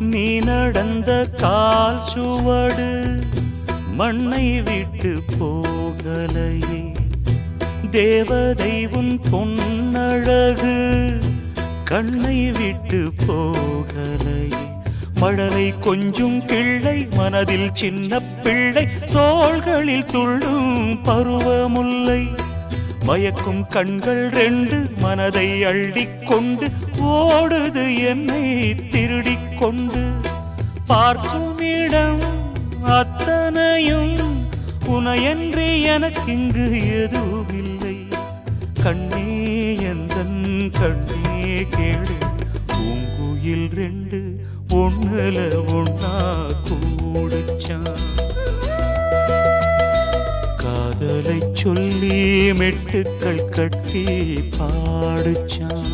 நீ நடந்த கால் சுவடு மண்ணை விட்டு போகலையே. தேவதை உன் பொன்னழகு கண்ணை விட்டு போகலையே. மழலை கொஞ்சும் கிள்ளை மனதில் சின்ன பிள்ளை தோள்களில் துள்ளும் பருவமுல்லை. மயக்கும் கண்கள் ரெண்டு மனதை அள்ளிக்கொண்டு ஓடுது என்னை திருடிக் கொண்டு. பார்க்கும் இடம் அத்தனையும் உனையன்றி எனக்கிங்கு எதுவுமில்லை. கண்ணே எந்தன் கண்ணே கேடு பூங்குயில் ரெண்டு ஒண்ணுல ஒண்ணா கூடுச்சான். காதலை சொல்லி மெட்டுக்கள் கட்டி பாடுச்சான்.